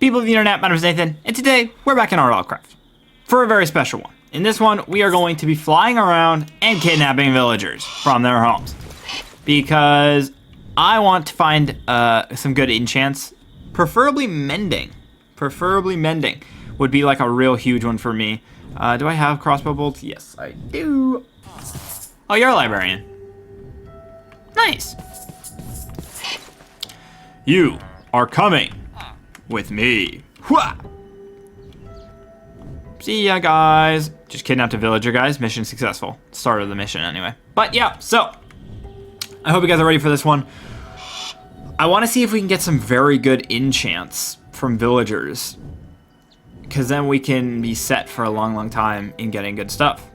People of the internet, my name is Nathan, and today we're back in RLCraft for a very special one. In this one, we are going to be flying around and kidnapping villagers from their homes because I want to find some good enchants, preferably mending. Preferably mending would be like a real huge one for me. Do I have crossbow bolts? Yes, I do. Oh, you're a librarian. Nice. You are coming with me. Hwah! See ya, guys. Just kidnapped a villager, guys. Mission successful. Start of the mission, anyway. But yeah, so I hope you guys are ready for this one. I want to see if we can get some very good enchants from villagers, because then we can be set for a long, long time in getting good stuff.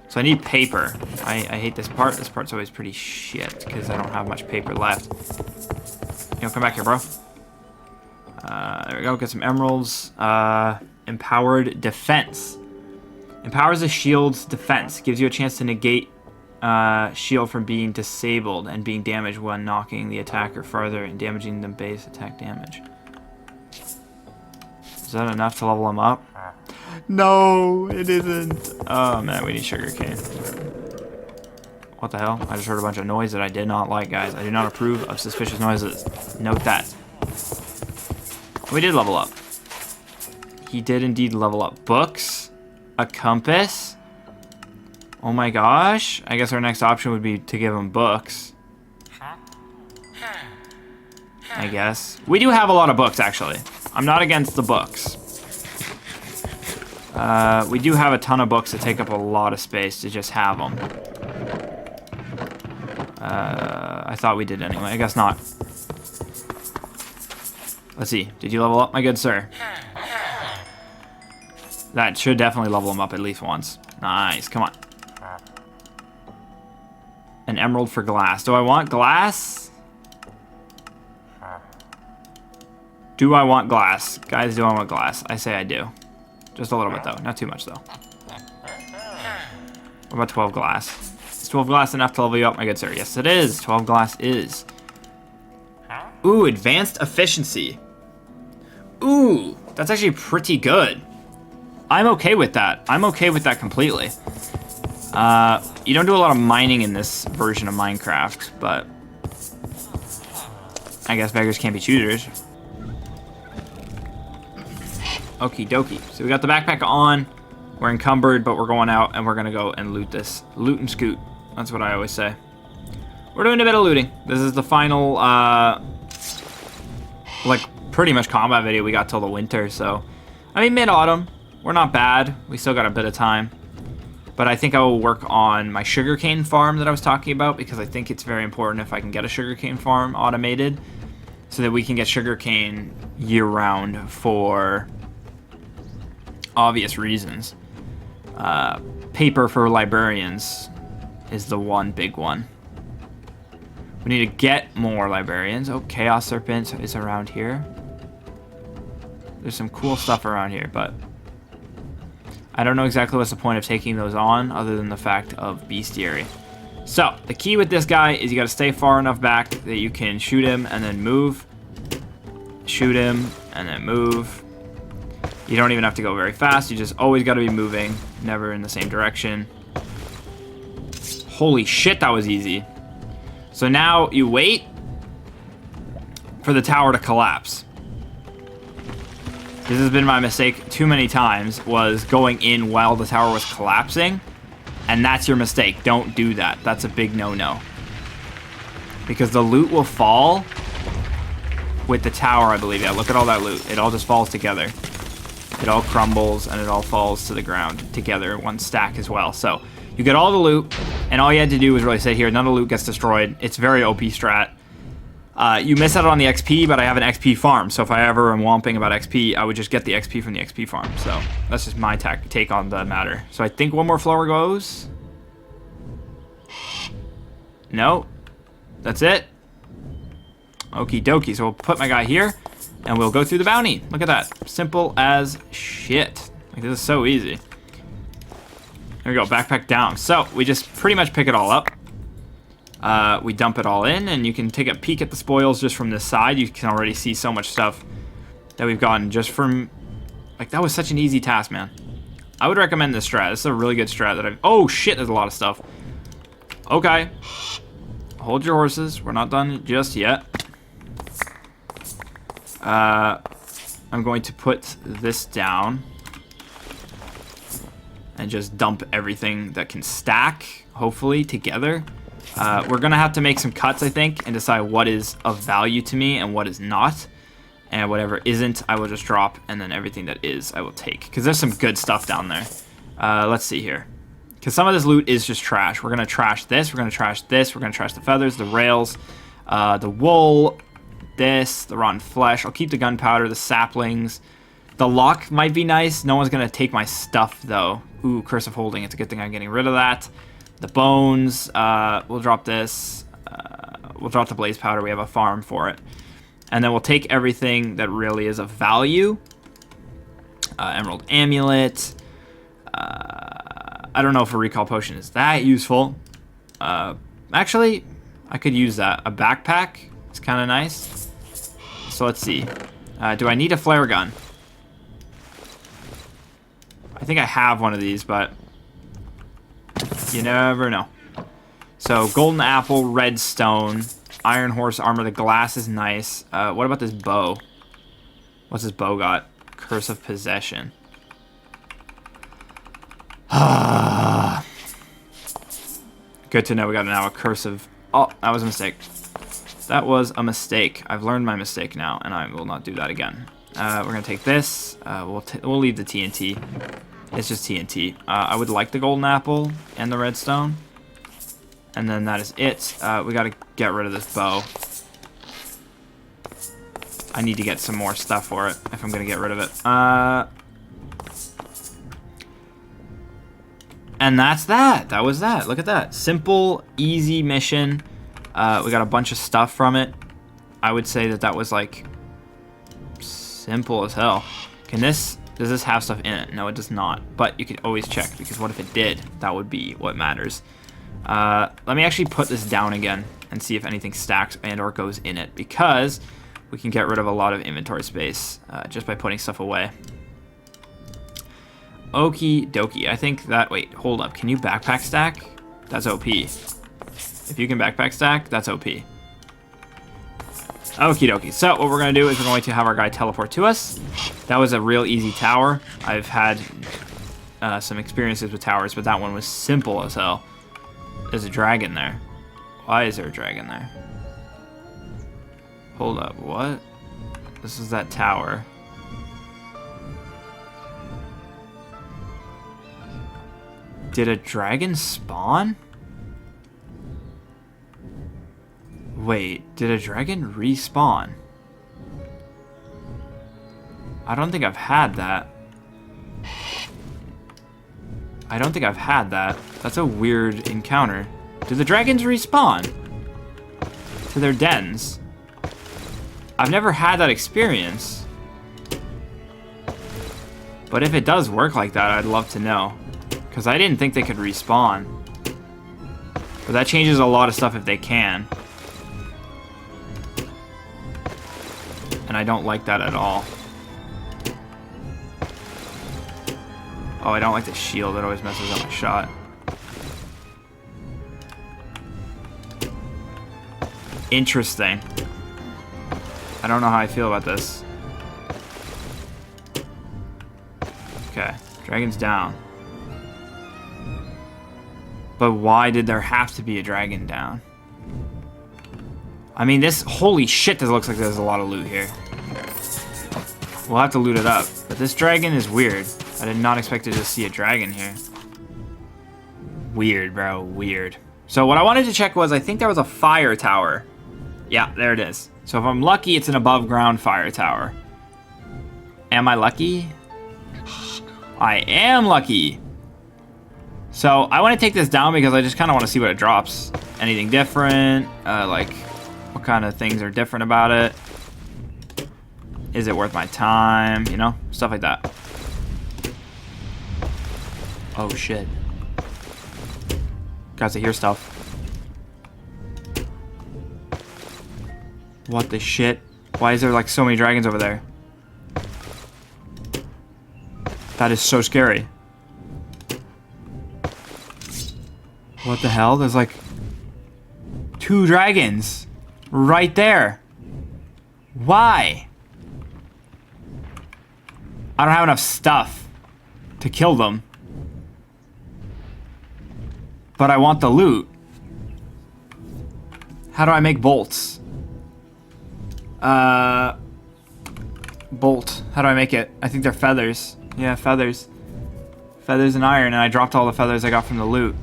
So I need paper. I hate this part. This part's always pretty shit because I don't have much paper left. You know, come back here, bro. There we go. Get some emeralds. Empowered defense. Empowers a shield's defense. Gives you a chance to negate shield from being disabled and being damaged when knocking the attacker farther and damaging the base attack damage. Is that enough to level him up? No, it isn't. Oh man, we need sugarcane. What the hell? I just heard a bunch of noise that I did not like, guys. I do not approve of suspicious noises. Note that. We did level up. He did indeed level up. Books, a compass. Oh my gosh. I guess our next option would be to give him books. I guess. We do have a lot of books, actually. I'm not against the books. We do have a ton of books that take up a lot of space to just have them. I thought we did anyway. I guess not. Let's see. Did you level up, my good sir? That should definitely level him up at least once. Nice. Come on. An emerald for glass. Do I want glass? Do I want glass? Guys, do I want glass? I say I do. Just a little bit, though. Not too much, though. What about 12 glass? Is 12 glass enough to level you up, my good sir? Yes, it is. 12 glass is. Ooh, advanced efficiency. Ooh, that's actually pretty good. I'm okay with that. I'm okay with that completely. You don't do a lot of mining in this version of Minecraft, but I guess beggars can't be choosers. Okie dokie. So we got the backpack on. We're encumbered, but we're going out and we're gonna go and loot this. Loot and scoot. That's what I always say. We're doing a bit of looting. This is the final, like, pretty much combat video we got till the winter, so. I mean, mid-autumn. We're not bad. We still got a bit of time. But I think I will work on my sugarcane farm that I was talking about, because I think it's very important if I can get a sugarcane farm automated so that we can get sugarcane year-round for obvious reasons. Paper for librarians is the one big one. We need to get more librarians. Oh, Chaos Serpent is around here. There's some cool stuff around here, but I don't know exactly what's the point of taking those on other than the fact of bestiary. So, the key with this guy is you gotta stay far enough back that you can shoot him and then move. Shoot him and then move. You don't even have to go very fast. You just always gotta be moving, never in the same direction. Holy shit, that was easy. So now you wait for the tower to collapse. This has been my mistake too many times, was going in while the tower was collapsing. And that's your mistake. Don't do that. That's a big no-no. Because the loot will fall with the tower, I believe. Yeah, look at all that loot. It all just falls together. It all crumbles and it all falls to the ground together, one stack as well. So you get all the loot, and all you had to do was really sit here. None of the loot gets destroyed. It's very OP strat. You miss out on the XP, but I have an XP farm. So if I ever am womping about XP, I would just get the XP from the XP farm. So that's just my take on the matter. So I think one more floor goes. No. That's it. Okie dokie. So we'll put my guy here, and we'll go through the bounty. Look at that. Simple as shit. Like, this is so easy. There we go, backpack down. So we just pretty much pick it all up. We dump it all in, and you can take a peek at the spoils just from this side. You can already see so much stuff that we've gotten just from... Like, that was such an easy task, man. I would recommend this strat. This is a really good strat that I've... Oh, shit, there's a lot of stuff. Okay. Hold your horses. We're not done just yet. I'm going to put this down. And just dump everything that can stack, hopefully, together. We're going to have to make some cuts, I think, and decide what is of value to me and what is not. And whatever isn't, I will just drop, and then everything that is, I will take. Because there's some good stuff down there. Let's see here. Because some of this loot is just trash. We're going to trash this, we're going to trash this, we're going to trash the feathers, the rails, the wool, this, the rotten flesh. I'll keep the gunpowder, the saplings. The lock might be nice. No one's going to take my stuff, though. Ooh, Curse of Holding. It's a good thing I'm getting rid of that. The bones. We'll drop this. We'll drop the blaze powder. We have a farm for it. And then we'll take everything that really is of value. Emerald Amulet. I don't know if a recall potion is that useful. Actually, I could use that. A backpack. It's kind of nice. So let's see. Do I need a flare gun? I think I have one of these, but you never know. So, golden apple, redstone, iron horse armor. The glass is nice. What about this bow? What's this bow got? Curse of possession. Good to know we got now a curse of... Oh, that was a mistake. That was a mistake. I've learned my mistake now, and I will not do that again. We're going to take this. We'll leave the TNT. It's just TNT. I would like the golden apple and the redstone. And then that is it. We got to get rid of this bow. I need to get some more stuff for it if I'm going to get rid of it. And that's that. That was that. Look at that. Simple, easy mission. We got a bunch of stuff from it. I would say that that was like simple as hell. Does this have stuff in it? No, it does not. But you could always check, because what if it did? That would be what matters. Let me actually put this down again and see if anything stacks and or goes in it, because we can get rid of a lot of inventory space just by putting stuff away. Okie dokie. I think that... Wait, hold up. Can you backpack stack? That's OP. If you can backpack stack, that's OP. Okie dokie. So what we're going to do is we're going to have our guy teleport to us. That was a real easy tower. I've had some experiences with towers, but that one was simple as hell. There's a dragon there. Why is there a dragon there? Hold up. What? This is that tower. Did a dragon spawn? Wait, did a dragon respawn? I don't think I've had that. I don't think I've had that. That's a weird encounter. Do the dragons respawn to their dens? I've never had that experience. But if it does work like that, I'd love to know. Because I didn't think they could respawn. But that changes a lot of stuff if they can. And I don't like that at all. Oh, I don't like the shield. It always messes up my shot. Interesting. I don't know how I feel about this. Okay, dragon's down. But why did there have to be a dragon down? I mean, this... Holy shit, this looks like there's a lot of loot here. We'll have to loot it up. But this dragon is weird. I did not expect to just see a dragon here. Weird, bro. Weird. So what I wanted to check was, I think there was a fire tower. Yeah, there it is. So if I'm lucky, it's an above ground fire tower. Am I lucky? I am lucky. So I want to take this down because I just kind of want to see what it drops. Anything different? Like, what kind of things are different about it? Is it worth my time? You know, stuff like that. Oh shit. Guys, I hear stuff. What the shit? Why is there like so many dragons over there? That is so scary. What the hell? There's like 2 dragons right there. Why? I don't have enough stuff to kill them. But I want the loot. How do I make bolts? Bolt. How do I make it? I think they're feathers. Yeah, feathers. Feathers and iron, and I dropped all the feathers I got from the loot.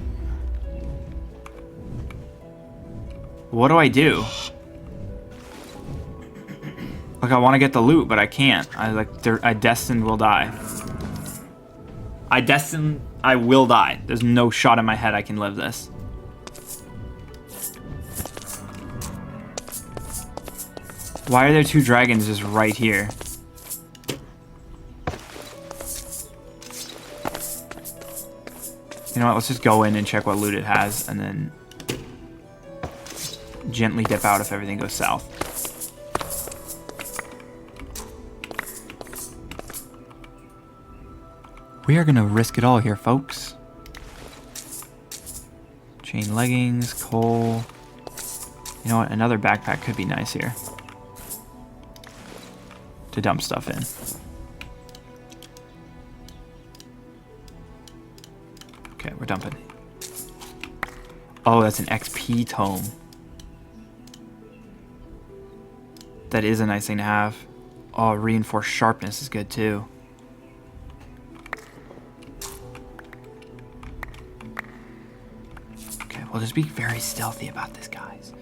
What do I do? Like, I want to get the loot, but I can't. I destined will die. I will die. There's no shot in my head I can live this. Why are there 2 dragons just right here? You know what, let's just go in and check what loot it has, and then gently dip out if everything goes south. We are gonna risk it all here, folks. Chain leggings, coal. You know what, another backpack could be nice here to dump stuff in. Okay, we're dumping. Oh, that's an XP tome. That is a nice thing to have. Oh, reinforced sharpness is good too. Okay, we'll just be very stealthy about this, guys.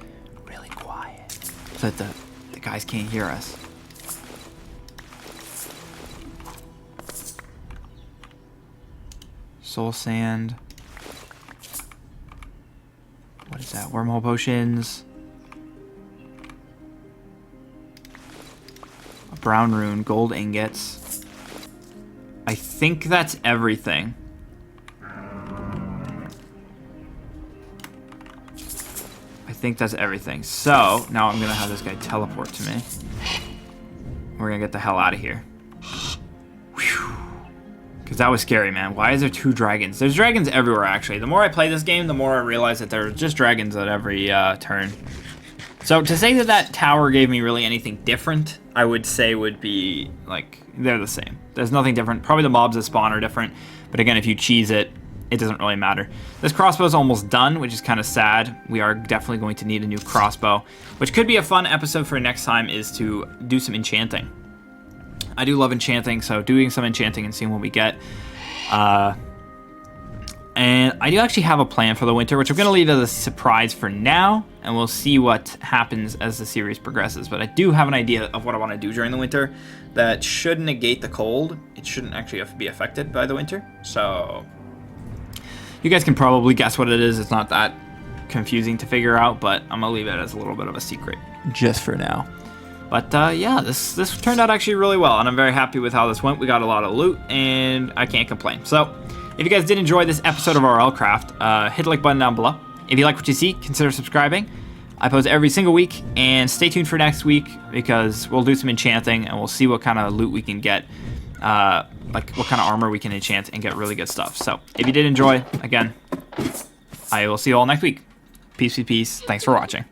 Really quiet. So that the guys can't hear us. Soul sand. What is that? Wormhole potions. A brown rune, gold ingots. I think that's everything. I think that's everything. So, now I'm gonna have this guy teleport to me. We're gonna get the hell out of here. Because that was scary, man. Why is there 2 dragons? There's dragons everywhere, actually. The more I play this game, the more I realize that there are just dragons at every turn. So to say that that tower gave me really anything different, I would say would be, like, they're the same. There's nothing different. Probably the mobs that spawn are different. But again, if you cheese it, it doesn't really matter. This crossbow is almost done, which is kind of sad. We are definitely going to need a new crossbow. Which could be a fun episode for next time, is to do some enchanting. I do love enchanting, so doing some enchanting and seeing what we get. And I do actually have a plan for the winter, which I'm going to leave as a surprise for now, and we'll see what happens as the series progresses. But I do have an idea of what I want to do during the winter that should negate the cold. It shouldn't actually be affected by the winter. So you guys can probably guess what it is. It's not that confusing to figure out, but I'm going to leave it as a little bit of a secret just for now. But yeah, this turned out actually really well, and I'm very happy with how this went. We got a lot of loot, and I can't complain. So if you guys did enjoy this episode of RLCraft, hit the like button down below. If you like what you see, consider subscribing. I post every single week, and stay tuned for next week, because we'll do some enchanting, and we'll see what kind of loot we can get, like what kind of armor we can enchant and get really good stuff. So if you did enjoy, again, I will see you all next week. Peace, peace, peace. Thanks for watching.